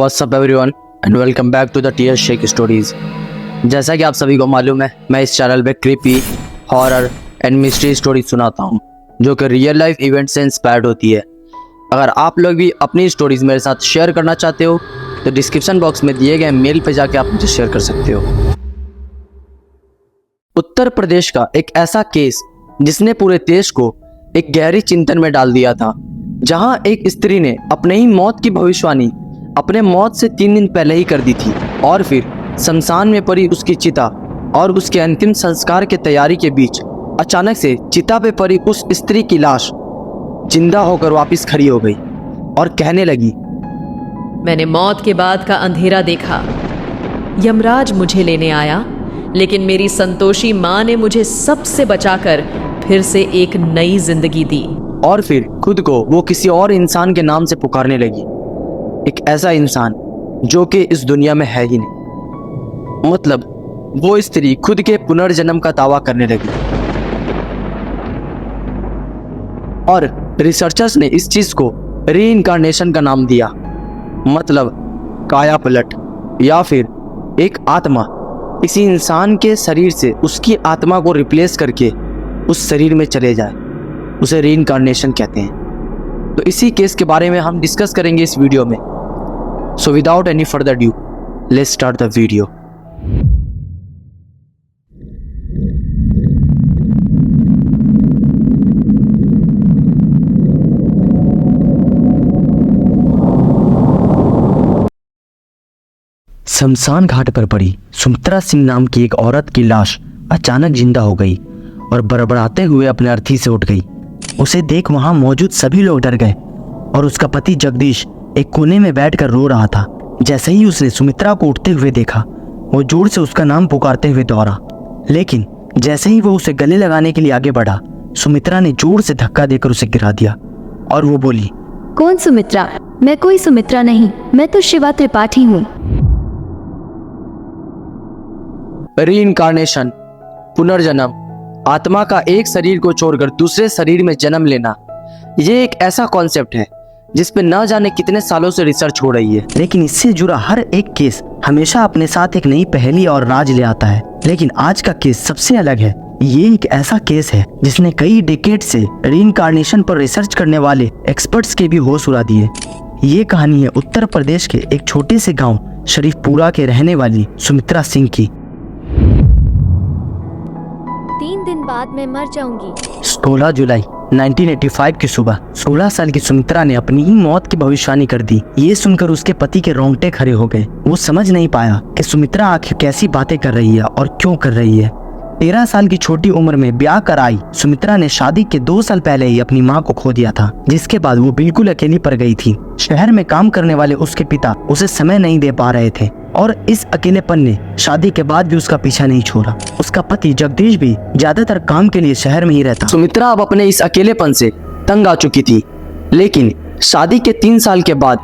What's up everyone and welcome back to the टीयर शेख stories. जैसा कि आप सभी को मालूम है, मैं इस चैनल पे creepy, horror and mystery story सुनाता हूँ जो कि रियल लाइफ इवेंट से इंस्पायर्ड होती है। अगर आप लोग भी अपनी स्टोरीज मेरे साथ शेयर करना चाहते हो तो डिस्क्रिप्शन बॉक्स में दिए गए मेल पे जाके आप मुझे शेयर कर सकते हो। उत्तर प्रदेश का एक ऐसा केस जिसने पूरे देश को एक गहरी चिंतन में डाल दिया था, जहां एक स्त्री ने अपने ही मौत की भविष्यवाणी अपने मौत से 3 दिन पहले ही कर दी थी और फिर शमशान में पड़ी उसकी चिता और उसके अंतिम संस्कार की तैयारी के बीच अचानक से चिता पे पड़ी उस स्त्री की लाश जिंदा होकर वापस खड़ी हो गई और कहने लगी, मैंने मौत के बाद का अंधेरा देखा। यमराज मुझे लेने आया, लेकिन मेरी संतोषी माँ ने मुझे सबसे बचाकर फिर से एक नई जिंदगी दी। और फिर खुद को वो किसी और इंसान के नाम से पुकारने लगी, एक ऐसा इंसान जो कि इस दुनिया में है ही नहीं। मतलब वो स्त्री खुद के पुनर्जन्म का दावा करने लगी और रिसर्चर्स ने इस चीज को रीइंकार्नेशन का नाम दिया। मतलब काया पलट या फिर एक आत्मा किसी इंसान के शरीर से उसकी आत्मा को रिप्लेस करके उस शरीर में चले जाए, उसे रीइंकार्नेशन कहते हैं। तो इसी केस के बारे में हम डिस्कस करेंगे इस वीडियो में। So without any further due let's start the video. शमशान घाट पर पड़ी सुमित्रा सिंह नाम की एक औरत की लाश अचानक जिंदा हो गई और बड़बड़ाते हुए अपने अर्थी से उठ गई। उसे देख वहां मौजूद सभी लोग डर गए और उसका पति जगदीश एक कोने में बैठकर रो रहा था। जैसे ही उसने सुमित्रा को उठते हुए देखा, वो जोर से उसका नाम पुकारते हुए दौड़ा, लेकिन जैसे ही वो उसे गले लगाने के लिए आगे बढ़ा, सुमित्रा ने जोर से धक्का देकर उसे गिरा दिया और वो बोली, कौन सुमित्रा? मैं कोई सुमित्रा नहीं, मैं तो शिवा त्रिपाठी हूँ। रीइंकार्नेशन, पुनर्जन्म, आत्मा का एक शरीर को छोड़कर दूसरे शरीर में जन्म लेना, ये एक ऐसा कॉन्सेप्ट है जिस पे न जाने कितने सालों से रिसर्च हो रही है। लेकिन इससे जुड़ा हर एक केस हमेशा अपने साथ एक नई पहेली और राज ले आता है। लेकिन आज का केस सबसे अलग है। ये एक ऐसा केस है जिसने कई डिकेड से रीइंकार्नेशन पर रिसर्च करने वाले एक्सपर्ट्स के भी होश उड़ा दिए। ये कहानी है उत्तर प्रदेश के एक छोटे से गाँव शरीफपुरा के रहने वाली सुमित्रा सिंह की। 3 दिन बाद मैं मर जाऊंगी। 16 जुलाई 1985 की सुबह 16 साल की सुमित्रा ने अपनी ही मौत की भविष्यवाणी कर दी। ये सुनकर उसके पति के रोंगटे खड़े हो गए। वो समझ नहीं पाया कि सुमित्रा आखिर कैसी बातें कर रही है और क्यों कर रही है। 13 साल की छोटी उम्र में ब्याह कराई सुमित्रा ने शादी के 2 साल पहले ही अपनी मां को खो दिया था, जिसके बाद वो बिल्कुल अकेली पड़ गई थी। शहर में काम करने वाले उसके पिता उसे समय नहीं दे पा रहे थे और इस अकेलेपन ने शादी के बाद भी उसका पीछा नहीं छोड़ा। उसका पति जगदीश भी ज्यादातर काम के लिए शहर में ही रहता। सुमित्रा अब अपने इस अकेलेपन से तंग आ चुकी थी। लेकिन शादी के 3 साल के बाद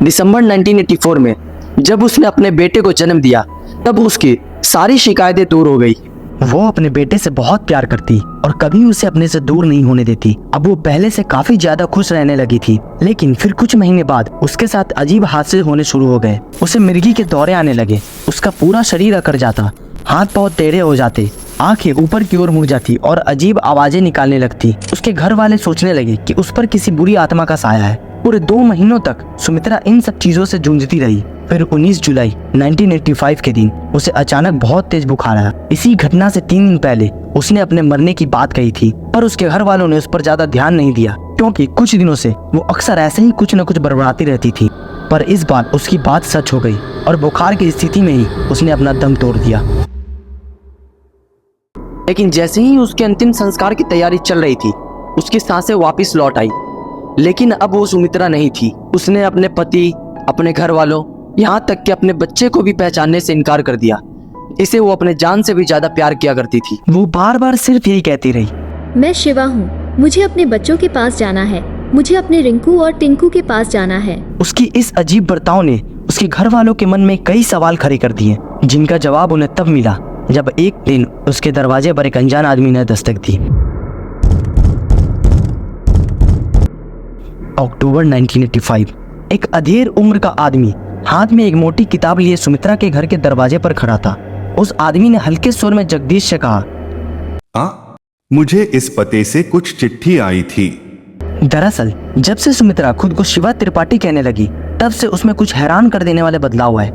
दिसंबर 1984 में जब उसने अपने बेटे को जन्म दिया, तब उसकी सारी शिकायतें दूर हो गई। वो अपने बेटे से बहुत प्यार करती और कभी उसे अपने से दूर नहीं होने देती। अब वो पहले से काफी ज्यादा खुश रहने लगी थी। लेकिन फिर कुछ महीने बाद उसके साथ अजीब हादसे होने शुरू हो गए। उसे मिर्गी के दौरे आने लगे। उसका पूरा शरीर अकड़ जाता, हाथ पांव टेढ़े हो जाते, आंखें ऊपर की ओर मुड़ जाती और अजीब आवाजें निकालने लगती। उसके घर वाले सोचने लगे कि उस पर किसी बुरी आत्मा का साया है। पूरे 2 महीनों तक सुमित्रा इन सब चीजों से जूझती रही। फिर 19 जुलाई 1985 के दिन उसे अचानक बहुत तेज बुखार आया। इसी घटना से 3 दिन पहले उसने अपने मरने की बात कही थी, पर उसके घर वालों ने उस पर ज्यादा ध्यान नहीं दिया, क्योंकि कुछ दिनों से वो अक्सर ऐसे ही कुछ न कुछ बड़बड़ाती रहती थी। पर इस बार उसकी बात सच हो गई और बुखार की स्थिति में ही उसने अपना दम तोड़ दिया। लेकिन जैसे ही उसके अंतिम संस्कार की तैयारी चल रही थी, उसकी सांसें वापस लौट आई। लेकिन अब वो सुमित्रा नहीं थी। उसने अपने पति, अपने घर वालों, यहाँ तक कि अपने बच्चे को भी पहचानने से इनकार कर दिया। इसे वो अपने जान से भी ज्यादा प्यार किया करती थी। वो बार बार सिर्फ यही कहती रही, मैं शिवा हूँ, मुझे अपने बच्चों के पास जाना है, मुझे अपने रिंकू और टिंकू के पास जाना है। उसकी इस अजीब बर्ताव ने उसके घर वालों के मन में कई सवाल खड़े कर दिए, जिनका जवाब उन्हें तब मिला जब एक दिन उसके दरवाजे पर एक अनजान आदमी ने दस्तक दी। अक्टूबर 1985 एक अधेड़ उम्र का आदमी हाथ में एक मोटी किताब लिए सुमित्रा के घर के दरवाजे पर खड़ा था। उस आदमी ने हल्के स्वर में जगदीश से कहा, मुझे इस पते से कुछ चिट्ठी आई थी। दरअसल जब से सुमित्रा खुद को शिवा त्रिपाठी कहने लगी, तब से उसमें कुछ हैरान कर देने वाले बदलाव आए।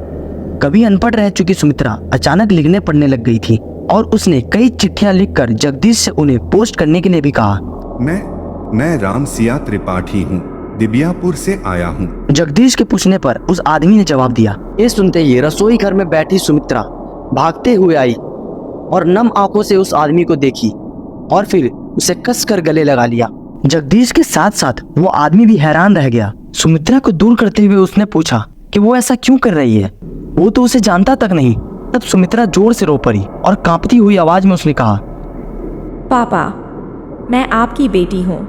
कभी अनपढ़ रह चुकी सुमित्रा अचानक लिखने पढ़ने लग गई थी और उसने कई चिट्ठियां लिखकर जगदीश से उन्हें पोस्ट करने के लिए भी कहा। मैं रामसिया त्रिपाठी हूँ, दिव्यापुर से आया हूँ। जगदीश के पूछने पर उस आदमी ने जवाब दिया। ये सुनते ही रसोई घर में बैठी सुमित्रा भागते हुए आई और नम आंखों से उस आदमी को देखी और फिर उसे कसकर गले लगा लिया। जगदीश के साथ साथ वो आदमी भी हैरान रह गया। सुमित्रा को दूर करते हुए उसने पूछा कि वो ऐसा क्यों कर रही है, वो तो उसे जानता तक नहीं। तब सुमित्रा जोर से रो पड़ी और कांपती हुई आवाज में उसने कहा, पापा, मैं आपकी बेटी हूँ,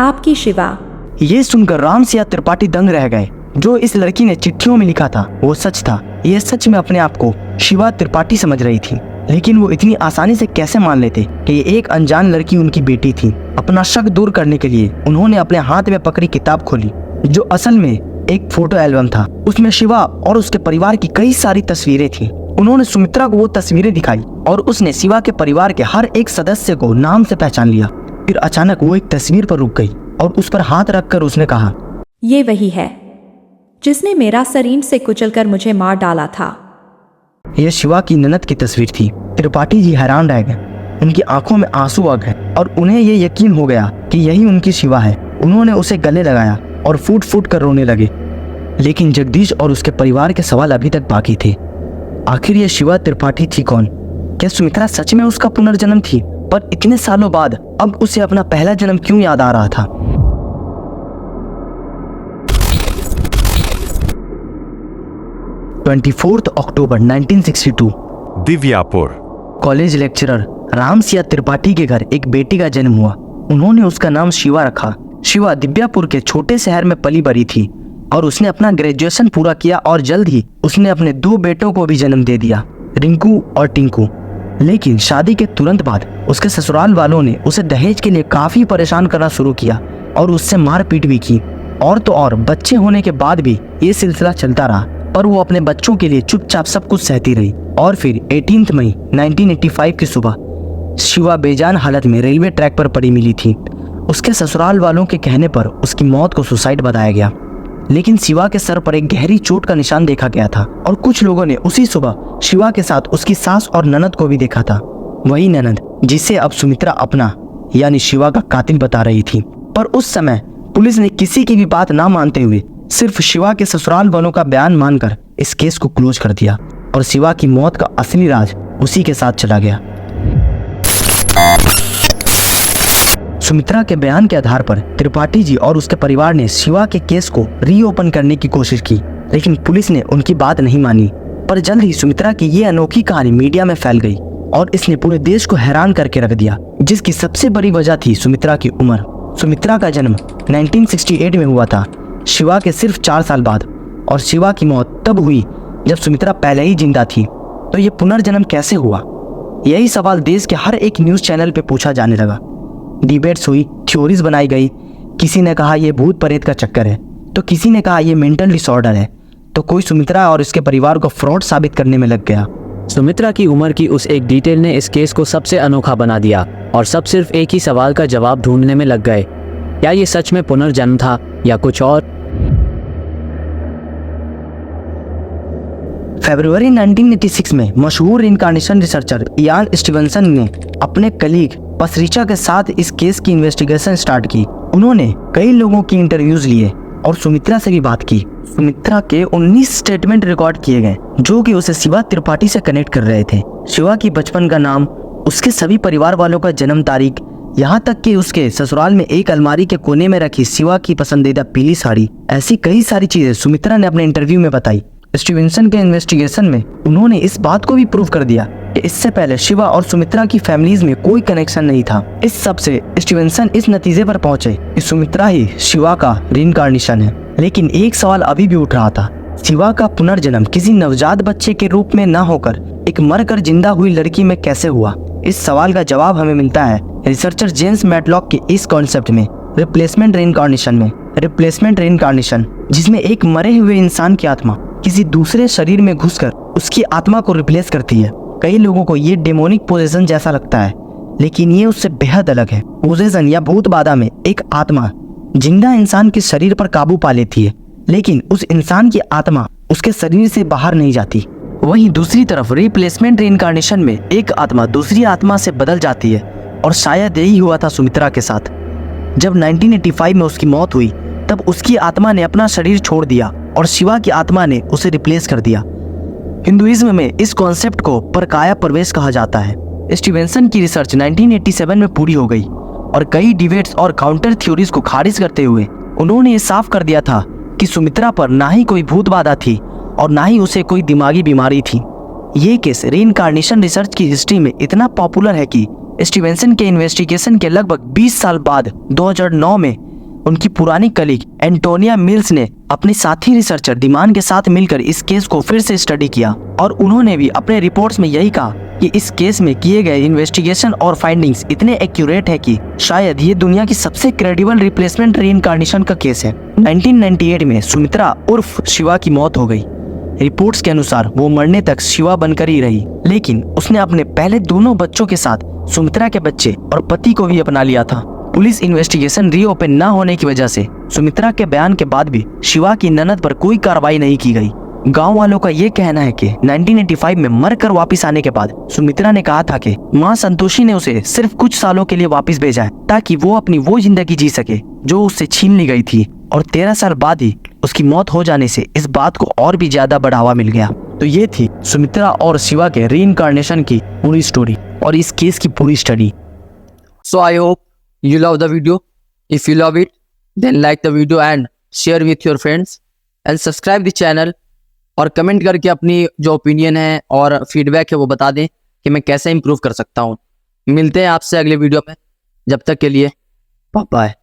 आपकी शिवा। ये सुनकर रामसिया त्रिपाठी दंग रह गए। जो इस लड़की ने चिट्ठियों में लिखा था वो सच था। ये सच में अपने आप को शिवा त्रिपाठी समझ रही थी, लेकिन वो इतनी आसानी से कैसे मान लेते कि ये एक अनजान लड़की उनकी बेटी थी। अपना शक दूर करने के लिए उन्होंने अपने हाथ में पकड़ी किताब खोली, जो असल में एक फोटो एल्बम था। उसमें शिवा और उसके परिवार की कई सारी तस्वीरें थी। उन्होंने सुमित्रा को वो तस्वीरें दिखाई और उसने शिवा के परिवार के हर एक सदस्य को नाम से पहचान लिया। फिर अचानक वो एक तस्वीर पर रुक गई और उस पर हाथ रखकर उसने कहा, ये वही है जिसने मेरा शरीर से कुचलकर मुझे मार डाला था। यह शिवा की ननद की तस्वीर थी। त्रिपाठी जी हैरान रह गए। उनकी आंखों में आंसू आ गए और उन्हें ये यकीन हो गया कि यही उनकी शिवा है। उन्होंने उसे गले लगाया और फूट फूट कर रोने लगे। लेकिन जगदीश और उसके परिवार के सवाल अभी तक बाकी थे। आखिर ये शिवा त्रिपाठी थी कौन? क्या सुमित्रा सच में उसका पुनर्जन्म थी? पर इतने सालों बाद अब उसे अपना पहला जन्म क्यों याद आ रहा था? अक्टूबर 1962 दिव्यापुर। कॉलेज लेक्चरर रामसिया त्रिपाठी के घर एक बेटी का जन्म हुआ। उन्होंने उसका नाम शिवा रखा। शिवा दिव्यापुर के छोटे शहर में पली बड़ी थी और उसने अपना ग्रेजुएशन पूरा किया और जल्द ही उसने अपने 2 बेटों को भी जन्म दे दिया, रिंकू और टिंकू। लेकिन शादी के तुरंत बाद उसके ससुराल वालों ने उसे दहेज के लिए काफी परेशान करना शुरू किया और उससे मारपीट भी की। और तो और बच्चे होने के बाद भी ये सिलसिला चलता रहा, पर वो अपने बच्चों के लिए चुपचाप सब कुछ सहती रही। और फिर 18 मई 1985 की सुबह शिवा बेजान हालत में रेलवे ट्रैक पर पड़ी मिली थी। उसके ससुराल वालों के कहने पर उसकी मौत को सुसाइड बताया गया, लेकिन शिवा के सर पर एक गहरी चोट का निशान देखा गया था और कुछ लोगों ने उसी सुबह शिवा के साथ उसकी सास और ननद को भी देखा था। वही ननद जिसे अब सुमित्रा अपना यानी शिवा का कातिल बता रही थी। पर उस समय पुलिस ने किसी की भी बात ना मानते हुए सिर्फ शिवा के ससुराल वालों का बयान मानकर इस केस को क्लोज कर दिया और शिवा की मौत का असली राज उसी के साथ चला गया। सुमित्रा के बयान के आधार पर त्रिपाठी जी और उसके परिवार ने शिवा के केस को रीओपन करने की कोशिश की, लेकिन पुलिस ने उनकी बात नहीं मानी। पर जल्द ही सुमित्रा की ये अनोखी कहानी मीडिया में फैल गई और इसने पूरे देश को हैरान करके रख दिया, जिसकी सबसे बड़ी वजह थी सुमित्रा की उम्र। सुमित्रा का जन्म 1968 में हुआ था, शिवा के सिर्फ 4 साल बाद, और शिवा की मौत तब हुई जब सुमित्रा पहले ही जिंदा थी। तो ये पुनर्जन्म कैसे हुआ? यही सवाल देश के हर एक न्यूज चैनल पे पूछा जाने लगा। डिबेट्स हुई, थ्योरीज बनाई गई। किसी ने कहा यह भूत प्रेत का चक्कर है, तो किसी ने कहा यह मेंटल डिसऑर्डर है, तो कोई सुमित्रा और इसके परिवार को फ्रॉड साबित करने में लग गया। सुमित्रा की उम्र की उस एक डिटेल ने इस केस को सबसे अनोखा बना दिया और सब सिर्फ एक ही सवाल का जवाब ढूंढने में लग गए, क्या ये सच में पुनर्जन्म था या कुछ और? फरवरी 1986 में मशहूर इनकार्नेशन रिसर्चर इयान स्टीवनसन ने अपने कलीग पसरीचा के साथ इस केस की इन्वेस्टिगेशन स्टार्ट की। उन्होंने कई लोगों की इंटरव्यूज लिए और सुमित्रा से भी बात की। सुमित्रा के 19 स्टेटमेंट रिकॉर्ड किए गए जो कि उसे शिवा त्रिपाठी से कनेक्ट कर रहे थे। शिवा की बचपन का नाम, उसके सभी परिवार वालों का जन्म तारीख, यहाँ तक कि उसके ससुराल में एक अलमारी के कोने में रखी शिवा की पसंदीदा पीली साड़ी, ऐसी कई सारी चीजें सुमित्रा ने अपने इंटरव्यू में बताई। स्टीवनसन के इन्वेस्टिगेशन में उन्होंने इस बात को भी प्रूव कर दिया कि इससे पहले शिवा और सुमित्रा की फैमिलीज में कोई कनेक्शन नहीं था। इस सब से स्टीवनसन इस नतीजे पर पहुंचे कि सुमित्रा ही शिवा का रीइंकार्नेशन है। लेकिन एक सवाल अभी भी उठ रहा था, शिवा का पुनर्जन्म किसी नवजात बच्चे के रूप में न होकर एक मरकर जिंदा हुई लड़की में कैसे हुआ? इस सवाल का जवाब हमें मिलता है रिसर्चर जेम्स मैटलॉक के इस कॉन्सेप्ट में, रिप्लेसमेंट रीइंकार्नेशन में। रिप्लेसमेंट रेइनकार्नेशन, जिसमें एक मरे हुए इंसान की आत्मा किसी दूसरे शरीर में घुसकर उसकी आत्मा को रिप्लेस करती है। कई लोगों को ये डेमोनिक पोजेशन जैसा लगता है, लेकिन ये उससे बेहद अलग है। पोजेशन या भूत बाधा में एक आत्मा जिंदा इंसान के शरीर पर काबू पा लेती है, लेकिन उस इंसान की आत्मा उसके शरीर से बाहर नहीं जाती। वहीं दूसरी तरफ रिप्लेसमेंट रेइनकार्नेशन में एक आत्मा दूसरी आत्मा से बदल जाती है, और शायद यही हुआ था सुमित्रा के साथ। जब 1985 में उसकी मौत हुई तब उसकी आत्मा ने अपना शरीर छोड़ दिया और शिवा की आत्मा ने उसे रिप्लेस कर दिया। हिंदुइज्म में इस कॉन्सेप्ट को परकाया प्रवेश कहा जाता है। स्टीवेंसन की रिसर्च 1987 में पूरी हो गई और कई डिबेट्स और काउंटर थ्योरीज को खारिज करते हुए उन्होंने ये साफ कर दिया था कि सुमित्रा पर ना ही कोई भूत बाधा थी और ना ही उसे कोई दिमागी बीमारी थी। ये केस रीइंकार्नेशन रिसर्च की हिस्ट्री में इतना पॉपुलर है कि स्टीवेंसन के इन्वेस्टिगेशन के लगभग 20 साल बाद 2009 में उनकी पुरानी कलीग एंटोनिया मिल्स ने अपने साथी रिसर्चर डिमान के साथ मिलकर इस केस को फिर से स्टडी किया, और उन्होंने भी अपने रिपोर्ट्स में यही कहा कि इस केस में किए गए इन्वेस्टिगेशन और फाइंडिंग्स इतने एक्यूरेट है कि शायद ये दुनिया की सबसे क्रेडिबल रिप्लेसमेंट रीइंकार्नेशन का केस है। 1998 में सुमित्रा उर्फ शिवा की मौत हो गई। रिपोर्ट्स के अनुसार वो मरने तक शिवा बनकर ही रही, लेकिन उसने अपने पहले दोनों बच्चों के साथ सुमित्रा के बच्चे और पति को भी अपना लिया था। पुलिस इन्वेस्टिगेशन रीओपन न होने की वजह से सुमित्रा के बयान के बाद भी शिवा की ननद पर कोई कार्रवाई नहीं की गई। गांव वालों का ये कहना है कि 1985 में मरकर वापस आने के बाद सुमित्रा ने कहा था कि मां संतोषी ने उसे सिर्फ कुछ सालों के लिए वापस भेजा है ताकि वो अपनी वो जिंदगी जी सके जो उससे छीन ली गई थी, और 13 साल बाद ही उसकी मौत हो जाने से इस बात को और भी ज्यादा बढ़ावा मिल गया। तो ये थी सुमित्रा और शिवा के रीइंकार्नेशन की पूरी स्टोरी और इस केस की पूरी study. So I hope you love the video. If you love it, then like the video and share with your friends and subscribe the channel और कमेंट करके अपनी जो ओपिनियन है और फीडबैक है वो बता दें कि मैं कैसे इम्प्रूव कर सकता हूँ। मिलते हैं आपसे अगले वीडियो में, जब तक के लिए बाय बाय।